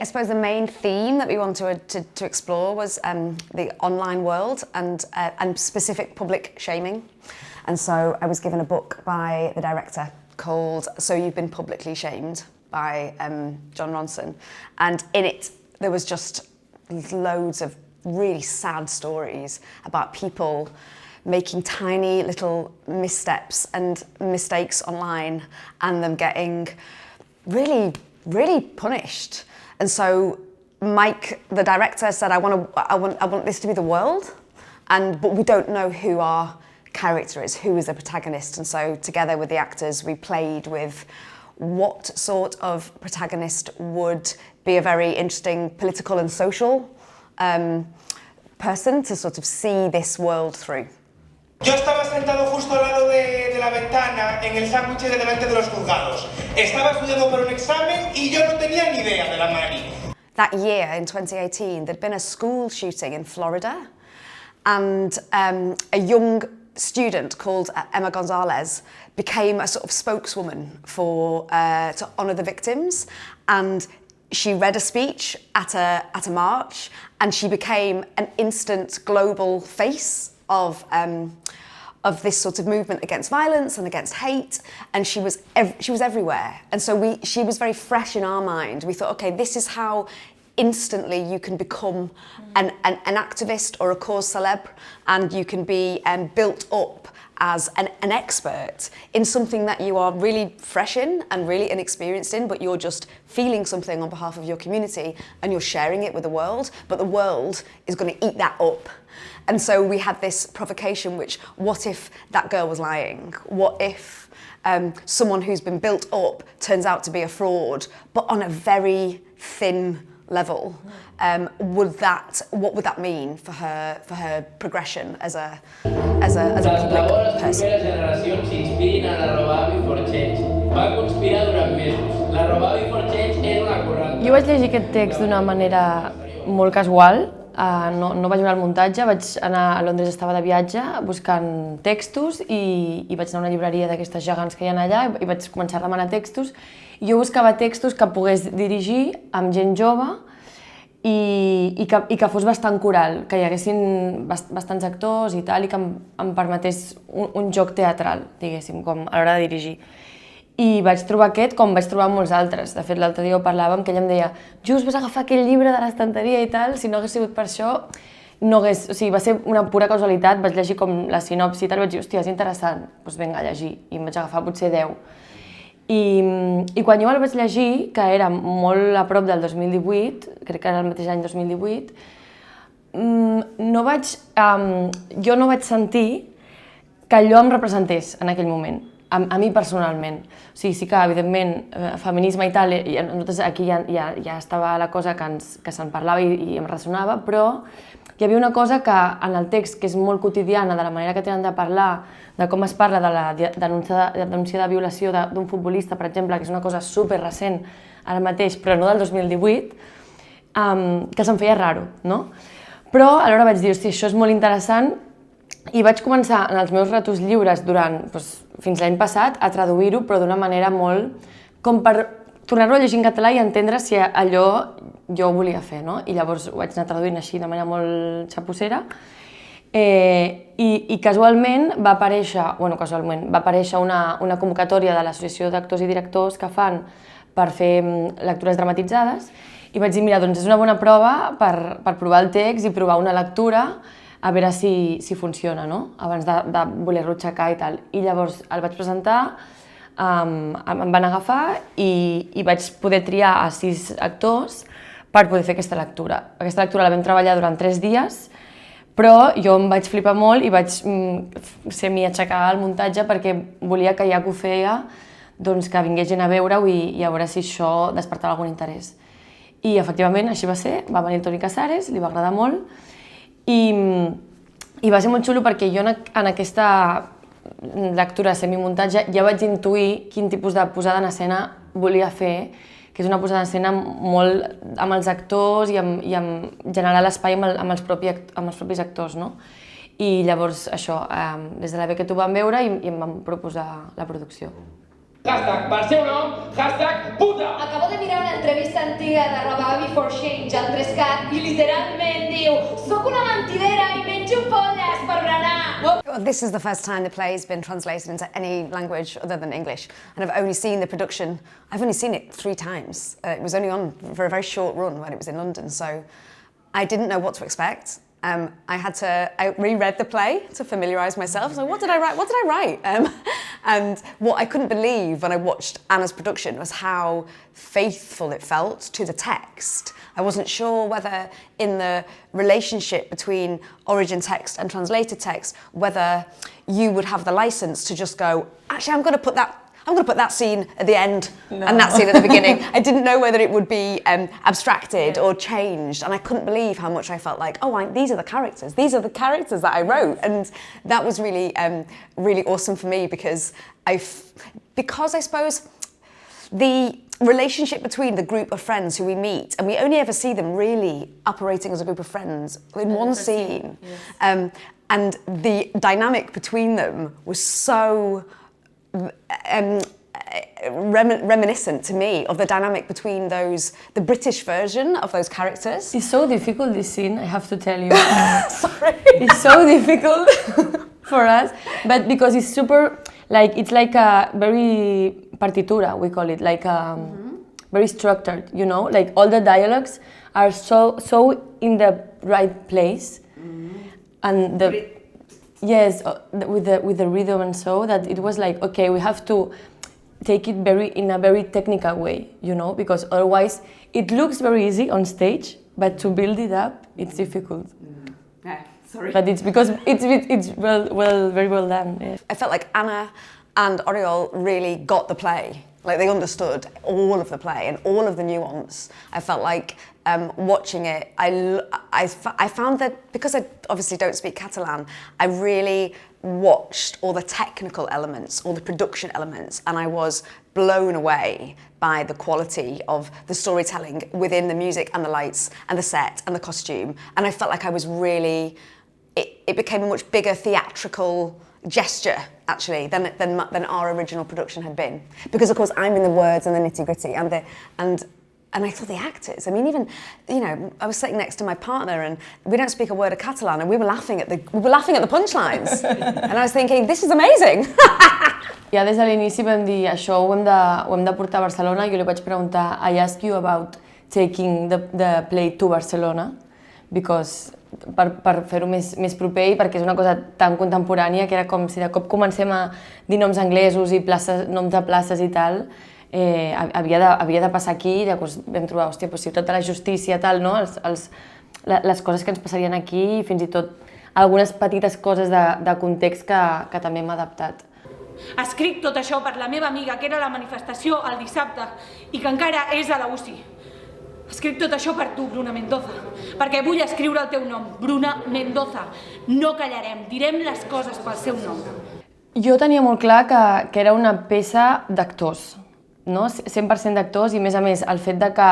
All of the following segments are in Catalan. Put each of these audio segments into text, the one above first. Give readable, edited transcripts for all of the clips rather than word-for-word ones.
I suppose the main theme that we wanted to explore was the online world and specific public shaming. And so I was given a book by the director called So You've Been Publicly Shamed by Jon Ronson. And in it, there was just loads of really sad stories about people making tiny little missteps and mistakes online and them getting really, really punished. And so Mike, the director, said, I want this to be the world, but we don't know who our character is, who is the protagonist. And so together with the actors, we played with what sort of protagonist would be a very interesting political and social person to sort of see this world through. Yo estaba sentado justo al lado de la ventana en el sándwich de delante de los juzgados. Estaba estudiando para un examen y yo no tenía ni idea de la mani. That year, in 2018, there'd been a school shooting in Florida, and a young student called Emma Gonzalez became a sort of spokeswoman to honour the victims, and she read a speech at a march, and she became an instant global face of this sort of movement against violence and against hate, and she was everywhere. And so she was very fresh in our mind. We thought, okay, this is how instantly you can become an activist or a cause célèbre, and you can be built up as an expert in something that you are really fresh in and really inexperienced in, but you're just feeling something on behalf of your community and you're sharing it with the world, but the world is going to eat that up. And so we had this provocation, which, what if that girl was lying? What if someone who's been built up turns out to be a fraud, but on a very thin level? What would that mean for her progression as a public person? Les generacions s'inspirin a la Robà Before Change. Va conspirar durant mesos. La Robà Before Change és una corrent. Jo vaig llegir aquest text d'una manera molt casual. No vaig veure el muntatge, vaig anar a Londres, estava de viatge buscant textos i vaig anar a una llibreria d'aquestes gegants que hi ha allà i vaig començar a remenar textos. Jo buscava textos que pogués dirigir amb gent jove i que fos bastant coral, que hi haguessin bastants actors i tal, i que em permetés un joc teatral, diguéssim, com a l'hora de dirigir. I vaig trobar aquest com vaig trobar molts altres. De fet, l'altre dia ho parlàvem, que ella em deia just vas agafar aquell llibre de l'estanteria i tal, si no hagués sigut per això, no hagués... O sigui, va ser una pura casualitat, vaig llegir com la sinopsi i tal, vaig dir, hòstia, és interessant, doncs vinga, a llegir. I em vaig agafar potser 10. I quan jo el vaig llegir, que era molt a prop del 2018, crec que era el mateix any 2018, jo no vaig sentir que allò em representés en aquell moment. A mi personalment. O sigui, sí que, evidentment, feminisme i tal, nosaltres aquí ja estava la cosa que se'n parlava i em ressonava, però hi havia una cosa que en el text, que és molt quotidiana, de la manera que tenen de parlar, de com es parla de la denúncia de violació d'un futbolista, per exemple, que és una cosa super recent ara mateix, però no del 2018, que se'm feia raro, no? Però alhora vaig dir, hòstia, això és molt interessant, i vaig començar en els meus ratos lliures fins l'any passat a traduir-ho, però d'una manera molt com per tornar-ho a llegir en català i entendre si allò jo ho volia fer, no? I llavors ho vaig anar traduint així de manera molt xapussera. I casualment va aparèixer una convocatòria de l'Associació d'Actors i Directors que fan per fer lectures dramatitzades i vaig dir, mira, doncs és una bona prova per provar el text i provar una lectura a veure si funciona, no? Abans de voler-lo aixecar i tal. I llavors el vaig presentar, em van agafar i vaig poder triar a 6 actors per poder fer aquesta lectura. Aquesta lectura la vam treballar durant 3 dies, però jo em vaig flipar molt i vaig semi-aixecar el muntatge perquè volia que ja que ho feia, doncs que vingués gent a veure-ho i a veure si això despertava algun interès. I efectivament així va ser, va venir el Toni Casares, li va agradar molt, i va ser molt xulo perquè jo en aquesta lectura semimuntatge ja vaig intuir quin tipus de posada en escena volia fer, que és una posada en escena molt amb els actors i amb generar l'espai amb els propis actors, no? I llavors això, des de la Beckett ho vam veure i em van proposar la producció. Hashtag per seu nom, hashtag puta! Acabo de mirar una entrevista antiga de Roba Before Change al 3CAT i literalment diu «Soc una mentidera i menjo polles per berenar!» Well, this is the first time the play has been translated into any language other than English, and I've only seen the production. I've only seen it 3 times. It was only on for a very short run when it was in London, so I didn't know what to expect. I reread the play to familiarise myself. So what did I write? What did I write? And what I couldn't believe when I watched Anna's production was how faithful it felt to the text. I wasn't sure whether in the relationship between origin text and translated text, whether you would have the license to just go, actually, I'm going to put that scene at the end and that scene at the beginning. I didn't know whether it would be abstracted or changed, and I couldn't believe how much I felt like, these are the characters. These are the characters that I wrote, and that was really, really awesome for me because I suppose the relationship between the group of friends who we meet, and we only ever see them really operating as a group of friends in one scene, and the dynamic between them was so reminiscent to me of the dynamic between the British version of those characters. It's so difficult, this scene, I have to tell you. Sorry. It's so difficult for us, but because it's super, it's like a very partitura, we call it, very structured, you know? Like all the dialogues are so in the right place, and yes, with the rhythm and so, that it was like, okay, we have to take it in a very technical way, you know, because otherwise it looks very easy on stage, but to build it up, it's difficult. Yeah, sorry. But it's because it's very well done. Yeah. I felt like Anna and Oriol really got the play. Like they understood all of the play and all of the nuance. I felt like watching it, I found that because I obviously don't speak Catalan, I really watched all the technical elements, all the production elements, and I was blown away by the quality of the storytelling within the music and the lights and the set and the costume. And I felt like I was really, it became a much bigger theatrical gesture actually than our original production had been, because of course I'm in the words and the nitty-gritty and I thought the actors, I mean, even, you know, I was sitting next to my partner and we don't speak a word of Catalan and we were laughing at the punchlines. And I was thinking, this is amazing. Ja des de l'inici vam dir, això ho hem de portar a Barcelona. Jo li vaig preguntar, I ask you about taking the play to Barcelona, because per fer-ho més proper i perquè és una cosa tan contemporània que era com si de cop comencem a dir noms anglesos i noms de places i tal, havia de passar aquí, i llavors vam trobar, hòstia, Ciutat de la Justícia, tal, no? Les coses que ens passarien aquí i fins i tot algunes petites coses de context que també hem adaptat. Escric tot això per la meva amiga, que era a la manifestació el dissabte i que encara és a la UCI. Escric tot això per tu, Bruna Mendoza, perquè vull escriure el teu nom, Bruna Mendoza. No callarem, direm les coses pel seu nom. Jo tenia molt clar que era una peça d'actors, no? 100% d'actors, i a més el fet de que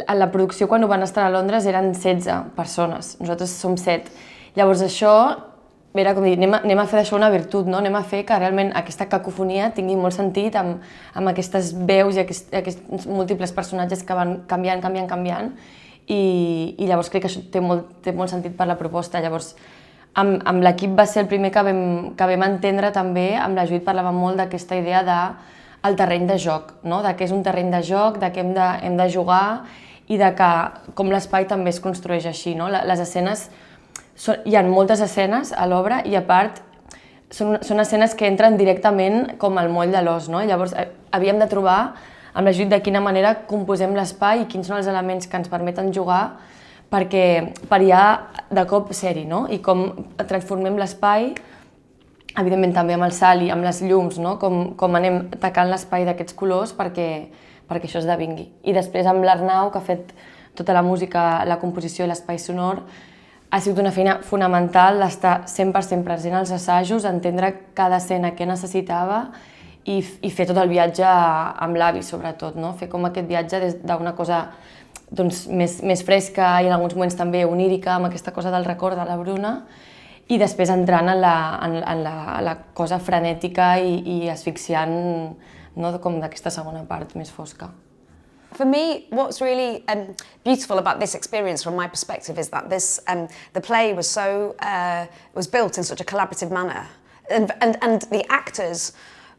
a la producció quan ho van estar a Londres eren 16 persones, nosaltres som 7. Llavors això era com dir, anem a fer d'això una virtut, no? Anem a fer que realment aquesta cacofonia tingui molt sentit amb aquestes veus i aquests múltiples personatges que van canviant, i llavors crec que això té molt sentit per la proposta. Llavors, amb l'equip va ser el primer que vam entendre també, amb la Judit parlàvem molt d'aquesta idea del terreny de joc, no? De què és un terreny de joc, de què hem de jugar i de que com l'espai també es construeix així, no? Les escenes, hi ha moltes escenes a l'obra i a part són escenes que entren directament com al moll de l'os, no? Llavors havíem de trobar amb l'ajut de quina manera composem l'espai i quins són els elements que ens permeten jugar per ja de cop ser-hi, no? I com transformem l'espai, evidentment també amb el salt i amb les llums, no? Com anem tacant l'espai d'aquests colors perquè això esdevingui. I després amb l'Arnau, que ha fet tota la música, la composició i l'espai sonor, ha sigut una feina fonamental d'estar 100% present als assajos, entendre cada escena que necessitava i fer tot el viatge amb l'avi, sobretot, no? Fer com aquest viatge des d'una cosa més fresca i en alguns moments també onírica, amb aquesta cosa del record de la Bruna, i després entrant en la cosa frenètica i asfixiant no? Com d'aquesta segona part més fosca. For me, what's really beautiful about this experience from my perspective is that the play was built in such a collaborative manner, and the actors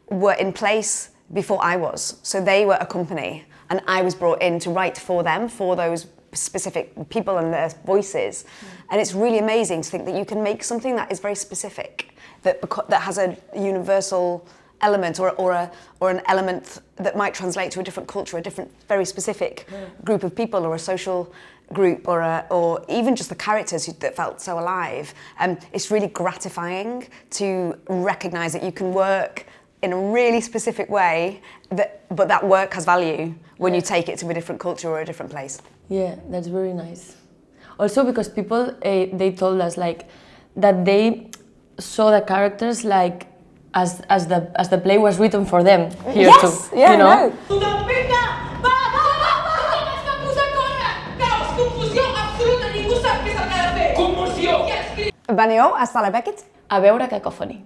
were in place before I was, so they were a company, and I was brought in to write for them, for those specific people and their voices. And it's really amazing to think that you can make something that is very specific, that has a universal element or an element that might translate to a different culture, a different very specific group of people, or a social group, or even just the characters that felt so alive. It's really gratifying to recognise that you can work in a really specific way, but that work has value when you take it to a different culture or a different place. Yeah, that's very nice. Also because people, they told us like that they saw the characters like as the play was written for them here yes! too. Yeah, you know? Tothom, vinga! Va! Tothom es va posar a córrer! Caos, confusió absoluta, ningú sap què és el que ha de fer! Conmoció! Veniu a Sala Beckett? A veure Cacophony.